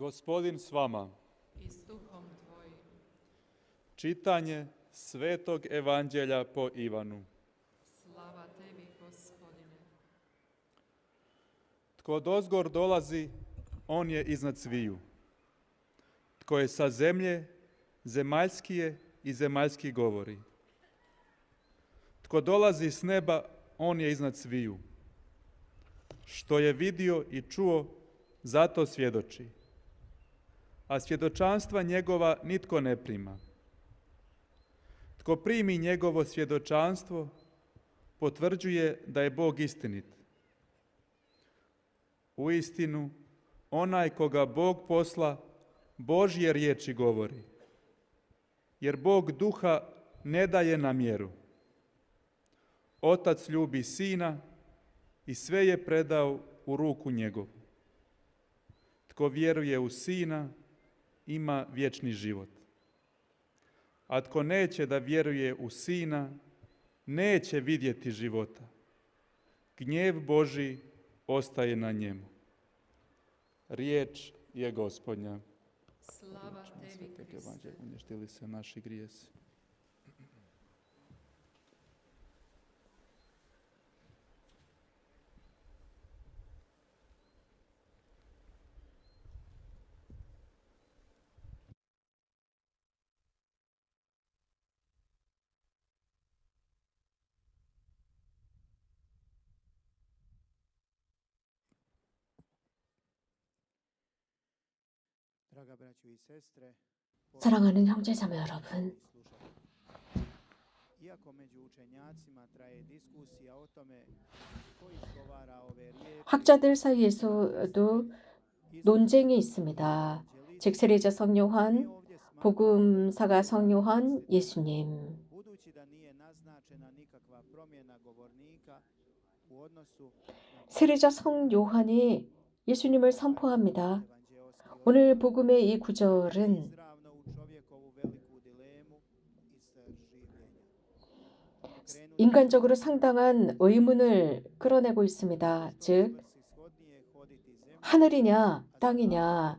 Gospodin s vama. I s duhom tvojim. Čitanje Svetog Evanđelja po Ivanu. Slava tebi, Gospodine. Tko odozgor dolazi, on je iznad sviju. Tko je sa zemlje, zemaljski je i zemaljski govori. Tko dolazi s neba, on je iznad sviju. Što je vidio i čuo, zato svjedoči. A svjedočanstva njegova nitko ne prima. Tko primi njegovo svjedočanstvo, potvrđuje da je Bog istinit. Uistinu, onaj koga Bog posla, Božje riječi govori. Jer Bog duha ne daje na mjeru. Otac ljubi sina i sve je predao u ruku njegovu. Tko vjeruje u sina, ima vječni život. A tko neće da vjeruje u sina, neće vidjeti života. Gnjev Božji ostaje na njemu. Riječ je Gospodnja. Slava tebi, Kriste. Uništili se naši grijesi. 사랑하는 형제자매 여러분, 학자들 사이에서도 논쟁이 있습니다. 즉 세례자 성요한, 복음사가 성요한, 예수님. 세례자 성요한이 예수님을 선포합니다. 오늘 복음의 이 구절은 인간적으로 상당한 의문을 끌어내고 있습니다. 즉, 하늘이냐 땅이냐,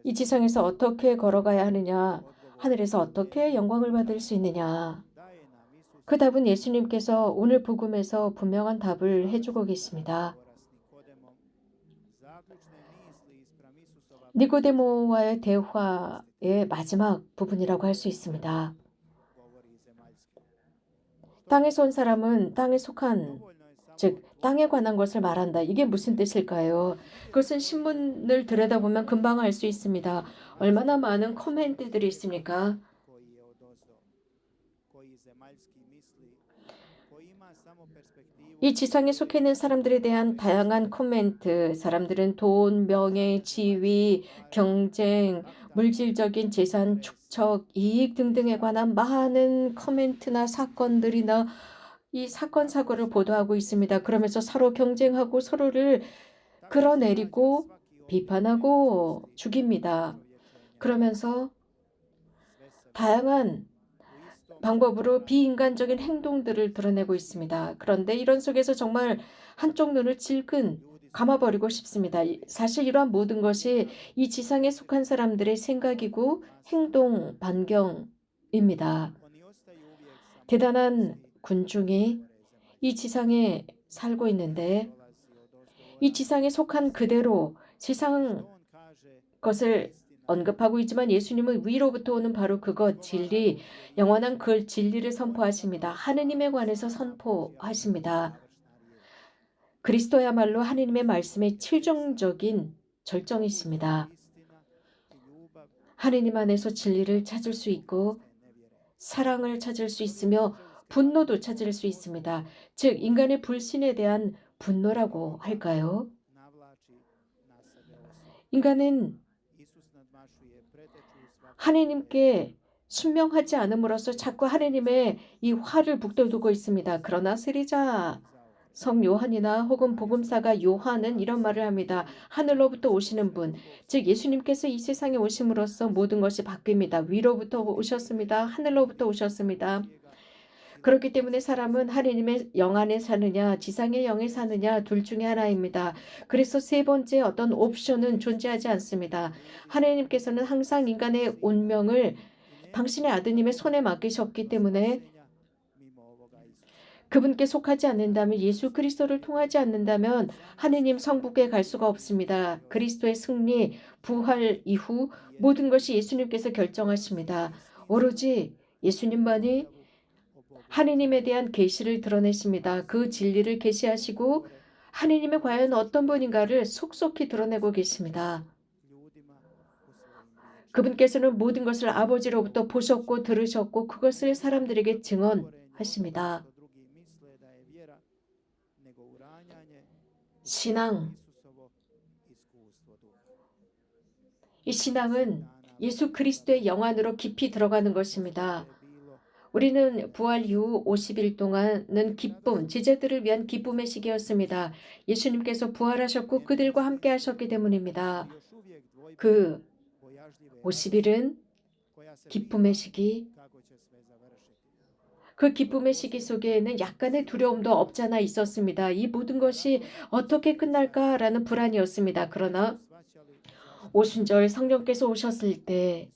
이 지상에서 어떻게 걸어가야 하느냐, 하늘에서 어떻게 영광을 받을 수 있느냐. 그 답은 예수님께서 오늘 복음에서 분명한 답을 해주고 계십니다. 니고데모와의 대화의 마지막 부분이라고 할 수 있습니다. 땅에서 온 사람은 땅에 속한, 즉 땅에 관한 것을 말한다. 이게 무슨 뜻일까요? 그것은 신문을 들여다보면 금방 알 수 있습니다. 얼마나 많은 코멘트들이 있습니까? 이 지상에 속해 있는 사람들에 대한 다양한 코멘트, 사람들은 돈, 명예, 지위, 경쟁, 물질적인 재산 축적, 이익 등등에 관한 많은 코멘트나 사건들이나 이 사건 사고를 보도하고 있습니다. 그러면서 서로 경쟁하고 서로를 끌어내리고 비판하고 죽입니다. 그러면서 다양한 방법으로 비인간적인 행동들을 드러내고 있습니다. 그런데 이런 속에서 정말 한쪽 눈을 질끈 감아버리고 싶습니다. 사실 이러한 모든 것이 이 지상에 속한 사람들의 생각이고 행동 반경입니다. 대단한 군중이 이 지상에 살고 있는데 이 지상에 속한 그대로 세상 것을 언급하고 있지만 예수님은 위로부터 오는 바로 그것, 진리, 영원한 그 진리를 선포하십니다. 하느님에 관해서 선포하십니다. 그리스도야말로 하느님의 말씀의 최종적인 절정이십니다. 하느님 안에서 진리를 찾을 수 있고 사랑을 찾을 수 있으며 분노도 찾을 수 있습니다. 즉 인간의 불신에 대한 분노라고 할까요? 인간은 하느님께 순명하지 않음으로써 자꾸 하느님의 이 화를 북돋우고 있습니다. 그러나 세례자 성 요한이나 혹은 복음사가 요한은 이런 말을 합니다. 하늘로부터 오시는 분, 즉 예수님께서 이 세상에 오심으로써 모든 것이 바뀝니다. 위로부터 오셨습니다. 하늘로부터 오셨습니다. 그렇기 때문에 사람은 하느님의 영 안에 사느냐, 지상의 영에 사느냐, 둘 중에 하나입니다. 그래서 세 번째 어떤 옵션은 존재하지 않습니다. 하느님께서는 항상 인간의 운명을 당신의 아드님의 손에 맡기셨기 때문에 그분께 속하지 않는다면, 예수 그리스도를 통하지 않는다면 하느님 성부께 갈 수가 없습니다. 그리스도의 승리, 부활 이후 모든 것이 예수님께서 결정하십니다. 오로지 예수님만이 하느님에 대한 계시를 드러내십니다. 그 진리를 계시하시고 하느님이 과연 어떤 분인가를 속속히 드러내고 계십니다. 그분께서는 모든 것을 아버지로부터 보셨고 들으셨고 그것을 사람들에게 증언하십니다. 신앙, 이 신앙은 예수 그리스도의 영 안으로 깊이 들어가는 것입니다. 우리는 부활 이후 50일 동안은 기쁨, 제자들을 위한 기쁨의 시기였습니다. 예수님께서 부활하셨고 그들과 함께 하셨기 때문입니다. 그 50일은 기쁨의 시기, 그 기쁨의 시기 속에는 약간의 두려움도 없잖아 있었습니다. 이 모든 것이 어떻게 끝날까라는 불안이었습니다. 그러나 오순절 성령께서 오셨을 때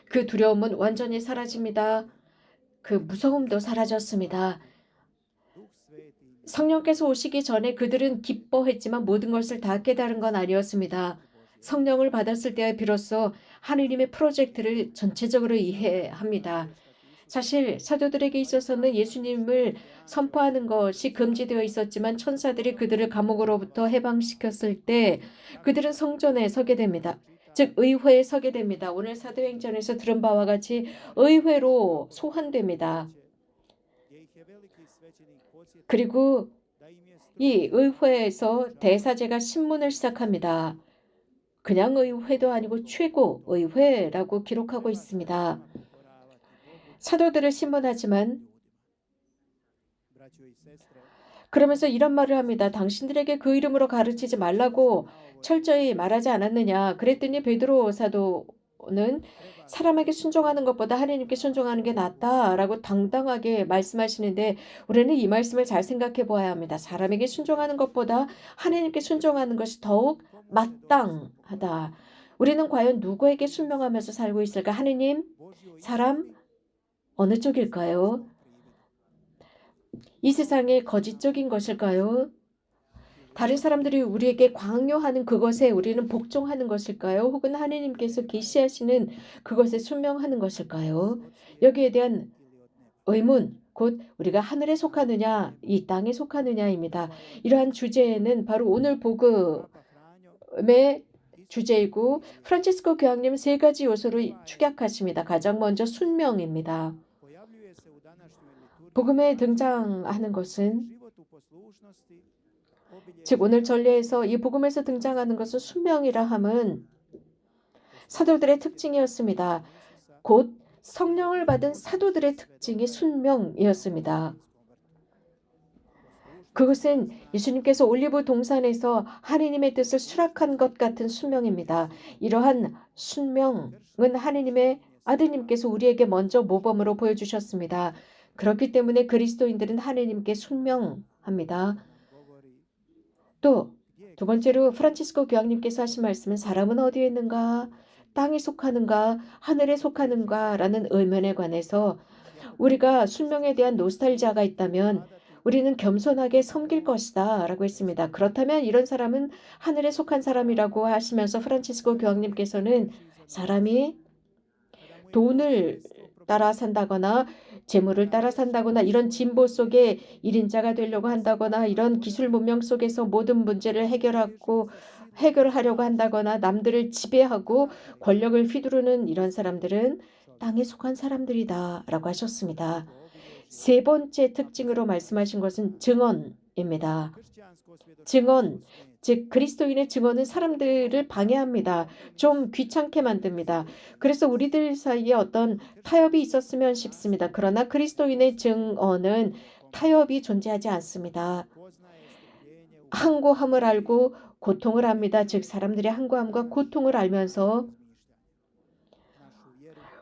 그 두려움은 완전히 사라집니다. 그 무서움도 사라졌습니다. 성령께서 오시기 전에 그들은 기뻐했지만 모든 것을 다 깨달은 건 아니었습니다. 성령을 받았을 때에 비로소 하느님의 프로젝트를 전체적으로 이해합니다. 사실 사도들에게 있어서는 예수님을 선포하는 것이 금지되어 있었지만 천사들이 그들을 감옥으로부터 해방시켰을 때 그들은 성전에 서게 됩니다. 즉 의회에 서게 됩니다. 오늘 사도행전에서 들은 바와 같이 의회로 소환됩니다. 그리고 이 의회에서 대사제가 신문을 시작합니다. 그냥 의회도 아니고 최고 의회라고 기록하고 있습니다. 사도들을 신문하지만 그러면서 이런 말을 합니다. 당신들에게 그 이름으로 가르치지 말라고 철저히 말하지 않았느냐. 그랬더니 베드로 사도는 사람에게 순종하는 것보다 하나님께 순종하는 게 낫다라고 당당하게 말씀하시는데 우리는 이 말씀을 잘 생각해 보아야 합니다. 사람에게 순종하는 것보다 하나님께 순종하는 것이 더욱 마땅하다. 우리는 과연 누구에게 순명하면서 살고 있을까? 하느님, 사람, 어느 쪽일까요? 이 세상의 거짓적인 것일까요? 다른 사람들이 우리에게 강요하는 그것에 우리는 복종하는 것일까요? 혹은 하느님께서 계시하시는 그것에 순명하는 것일까요? 여기에 대한 의문, 곧 우리가 하늘에 속하느냐, 이 땅에 속하느냐입니다. 이러한 주제는 바로 오늘 복음의 주제이고 프란치스코 교황님 세 가지 요소를 축약하십니다. 가장 먼저 순명입니다. 복음에 등장하는 것은 즉 오늘 전례에서 이 복음에서 등장하는 것은 순명이라 함은 사도들의 특징이었습니다. 곧 성령을 받은 사도들의 특징이 순명이었습니다. 그것은 예수님께서 올리브 동산에서 하느님의 뜻을 수락한 것 같은 순명입니다. 이러한 순명은 하느님의 아드님께서 우리에게 먼저 모범으로 보여주셨습니다. 그렇기 때문에 그리스도인들은 하느님께 순명합니다. 또 두 번째로 프란치스코 교황님께서 하신 말씀은 사람은 어디에 있는가? 땅에 속하는가? 하늘에 속하는가? 라는 의문에 관해서 우리가 순명에 대한 노스탈지아가 있다면 우리는 겸손하게 섬길 것이다 라고 했습니다. 그렇다면 이런 사람은 하늘에 속한 사람이라고 하시면서 프란치스코 교황님께서는 사람이 돈을 따라 산다거나 재물을 따라 산다거나 이런 진보 속에 1인자가 되려고 한다거나 이런 기술 문명 속에서 모든 문제를 해결하려고 한다거나 남들을 지배하고 권력을 휘두르는 이런 사람들은 땅에 속한 사람들이다 라고 하셨습니다. 세 번째 특징으로 말씀하신 것은 증언입니다. 증언, 즉 그리스도인의 증언은 사람들을 방해합니다. 좀 귀찮게 만듭니다. 그래서 우리들 사이에 어떤 타협이 있었으면 싶습니다. 그러나 그리스도인의 증언은 타협이 존재하지 않습니다. 항고함을 알고 고통을 합니다. 즉 사람들의 항고함과 고통을 알면서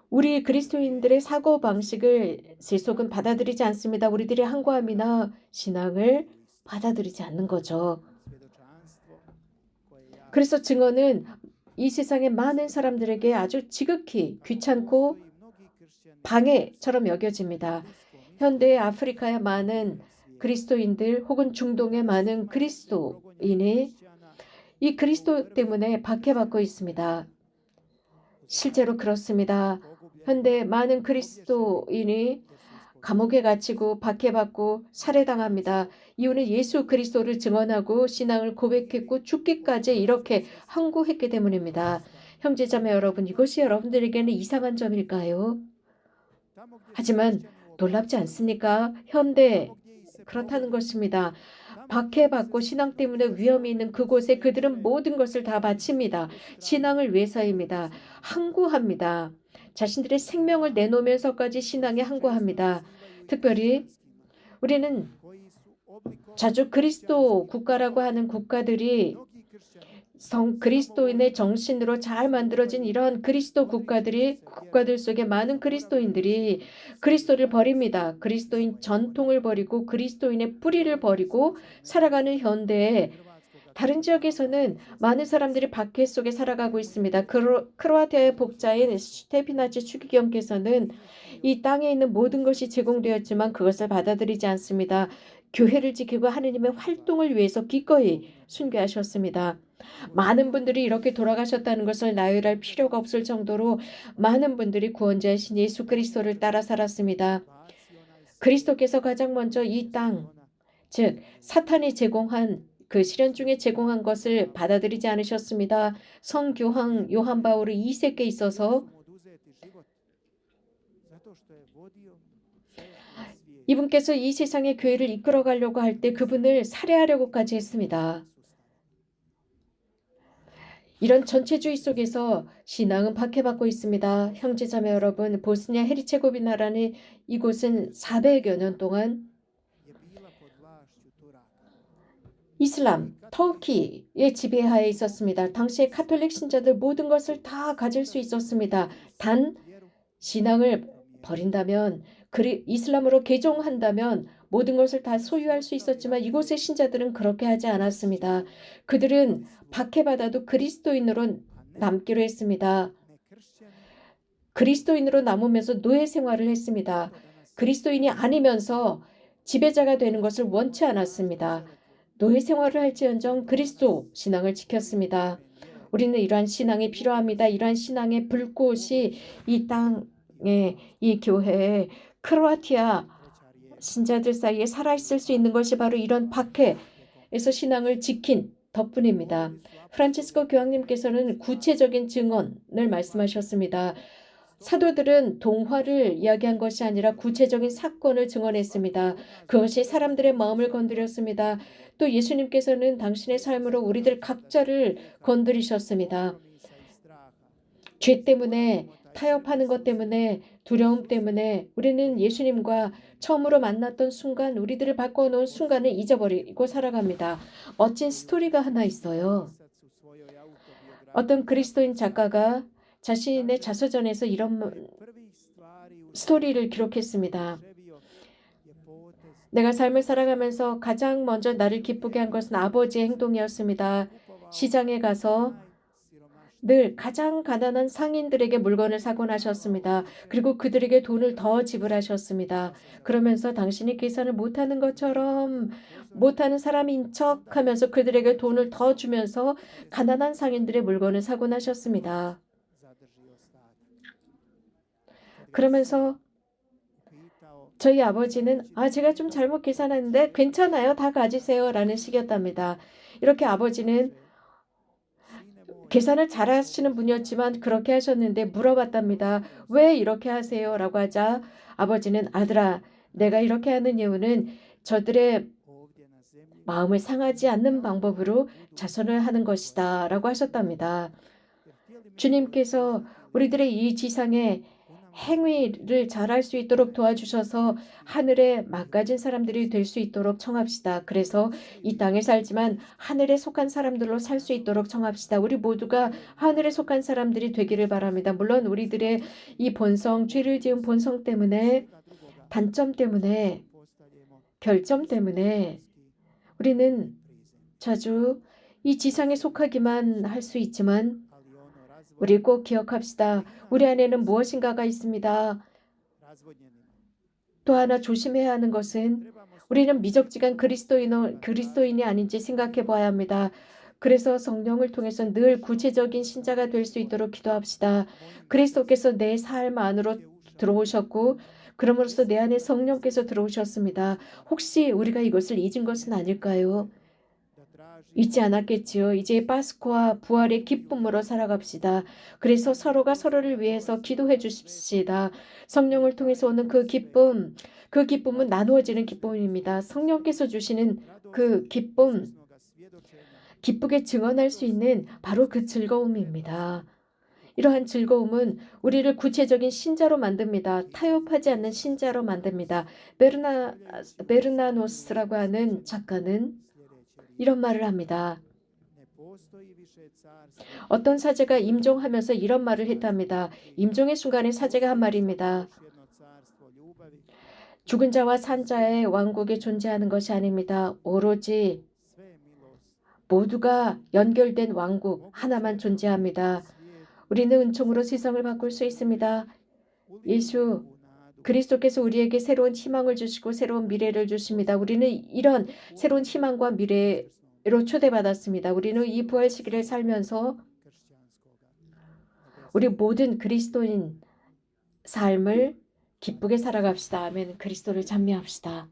우리 그리스도인들의 사고 방식을 세속은 받아들이지 않습니다. 우리들의 항구함이나 신앙을 받아들이지 않는 거죠. 그래서 증언은 이 세상의 많은 사람들에게 아주 지극히 귀찮고 방해처럼 여겨집니다. 현대 아프리카의 많은 그리스도인들 혹은 중동의 많은 그리스도인이 이 그리스도 때문에 박해받고 있습니다. 실제로 그렇습니다. 현대 많은 그리스도인이 감옥에 갇히고 박해받고 살해당합니다. 이유는 예수 그리스도를 증언하고 신앙을 고백했고 죽기까지 이렇게 항구했기 때문입니다. 형제자매 여러분, 이것이 여러분들에게는 이상한 점일까요? 하지만 놀랍지 않습니까? 현대 그렇다는 것입니다. 박해받고 신앙 때문에 위험이 있는 그곳에 그들은 모든 것을 다 바칩니다. 신앙을 위해서입니다. 항구합니다. 자신들의 생명을 내놓으면서까지 신앙에 항구합니다. 특별히 우리는 자주 그리스도 국가라고 하는 국가들이 그리스도인의 정신으로 잘 만들어진 이런 그리스도 국가들 속에 많은 그리스도인들이 그리스도를 버립니다. 그리스도인 전통을 버리고 그리스도인의 뿌리를 버리고 살아가는 현대에 다른 지역에서는 많은 사람들이 박해 속에 살아가고 있습니다. 크로아티아의 복자인 스테피나치 추기경께서는 이 땅에 있는 모든 것이 제공되었지만 그것을 받아들이지 않습니다. 교회를 지키고 하느님의 활동을 위해서 기꺼이 순교하셨습니다. 많은 분들이 이렇게 돌아가셨다는 것을 나열할 필요가 없을 정도로 많은 분들이 구원자이신 예수 그리스도를 따라 살았습니다. 그리스도께서 가장 먼저 이 땅, 즉 사탄이 제공한 그 시련 중에 제공한 것을 받아들이지 않으셨습니다. 성교황 요한 바울 2세께 있어서 이분께서 이 세상의 교회를 이끌어가려고 할 때 그분을 살해하려고까지 했습니다. 이런 전체주의 속에서 신앙은 박해받고 있습니다. 형제자매 여러분, 보스니아 헤르체고비나라는 이곳은 400여 년 동안 이슬람, 터키의 지배하에 있었습니다. 당시의 카톨릭 신자들 모든 것을 다 가질 수 있었습니다. 단 신앙을 버린다면 이슬람으로 개종한다면 모든 것을 다 소유할 수 있었지만 이곳의 신자들은 그렇게 하지 않았습니다. 그들은 박해받아도 그리스도인으로 남기로 했습니다. 그리스도인으로 남으면서 노예 생활을 했습니다. 그리스도인이 아니면서 지배자가 되는 것을 원치 않았습니다. 노예 생활을 할지언정 그리스도 신앙을 지켰습니다. 우리는 이러한 신앙이 필요합니다. 이러한 신앙의 불꽃이 이 땅에, 이 교회에, 크로아티아 신자들 사이에 살아있을 수 있는 것이 바로 이런 박해에서 신앙을 지킨 덕분입니다. 프란치스코 교황님께서는 구체적인 증언을 말씀하셨습니다. 사도들은 동화를 이야기한 것이 아니라 구체적인 사건을 증언했습니다. 그것이 사람들의 마음을 건드렸습니다. 또 예수님께서는 당신의 삶으로 우리들 각자를 건드리셨습니다. 죄 때문에, 타협하는 것 때문에, 두려움 때문에 우리는 예수님과 처음으로 만났던 순간, 우리들을 바꿔놓은 순간을 잊어버리고 살아갑니다. 멋진 스토리가 하나 있어요. 어떤 그리스도인 작가가 자신의 자서전에서 이런 스토리를 기록했습니다. 내가 삶을 살아가면서 가장 먼저 나를 기쁘게 한 것은 아버지의 행동이었습니다. 시장에 가서 늘 가장 가난한 상인들에게 물건을 사곤 하셨습니다. 그리고 그들에게 돈을 더 지불하셨습니다. 그러면서 당신이 계산을 못하는 것처럼 못하는 사람인 척하면서 그들에게 돈을 더 주면서 가난한 상인들의 물건을 사곤 하셨습니다. 그러면서 저희 아버지는 제가 좀 잘못 계산했는데 괜찮아요. 다 가지세요. 라는 식이었답니다. 이렇게 아버지는 계산을 잘하시는 분이었지만 그렇게 하셨는데 물어봤답니다. 왜 이렇게 하세요? 라고 하자 아버지는 아들아, 내가 이렇게 하는 이유는 저들의 마음을 상하지 않는 방법으로 자선을 하는 것이다. 라고 하셨답니다. 주님께서 우리들의 이 지상에 행위를 잘할 수 있도록 도와주셔서 하늘에 막가진 사람들이 될 수 있도록 청합시다. 그래서 이 땅에 살지만 하늘에 속한 사람들로 살 수 있도록 청합시다. 우리 모두가 하늘에 속한 사람들이 되기를 바랍니다. 물론 우리들의 이 본성, 죄를 지은 본성 때문에, 단점 때문에, 결점 때문에 우리는 자주 이 지상에 속하기만 할 수 있지만 우리 꼭 기억합시다. 우리 안에는 무엇인가가 있습니다. 또 하나 조심해야 하는 것은 우리는 미적지간 그리스도인이 아닌지 생각해 봐야 합니다. 그래서 성령을 통해서 늘 구체적인 신자가 될 수 있도록 기도합시다. 그리스도께서 내 삶 안으로 들어오셨고 그러므로써 내 안에 성령께서 들어오셨습니다. 혹시 우리가 이것을 잊은 것은 아닐까요? 잊지 않았겠지요. 이제 파스쿠와 부활의 기쁨으로 살아갑시다. 그래서 서로가 서로를 위해서 기도해 주십시다. 성령을 통해서 오는 그 기쁨은 나누어지는 기쁨입니다. 성령께서 주시는 그 기쁨, 기쁘게 증언할 수 있는 바로 그 즐거움입니다. 이러한 즐거움은 우리를 구체적인 신자로 만듭니다. 타협하지 않는 신자로 만듭니다. 베르나노스라고 하는 작가는 이런 말을 합니다. 어떤 사제가 임종하면서 이런 말을 했답니다. 임종의 순간에 사제가 한 말입니다. 죽은 자와 산 자의 왕국에 존재하는 것이 아닙니다. 오로지 모두가 연결된 왕국 하나만 존재합니다. 우리는 은총으로 세상을 바꿀 수 있습니다. 예수 그리스도께서 우리에게 새로운 희망을 주시고 새로운 미래를 주십니다. 우리는 이런 새로운 희망과 미래로 초대받았습니다. 우리는 이 부활 시기를 살면서 우리 모든 그리스도인 삶을 기쁘게 살아갑시다. 아멘. 그리스도를 찬미합시다.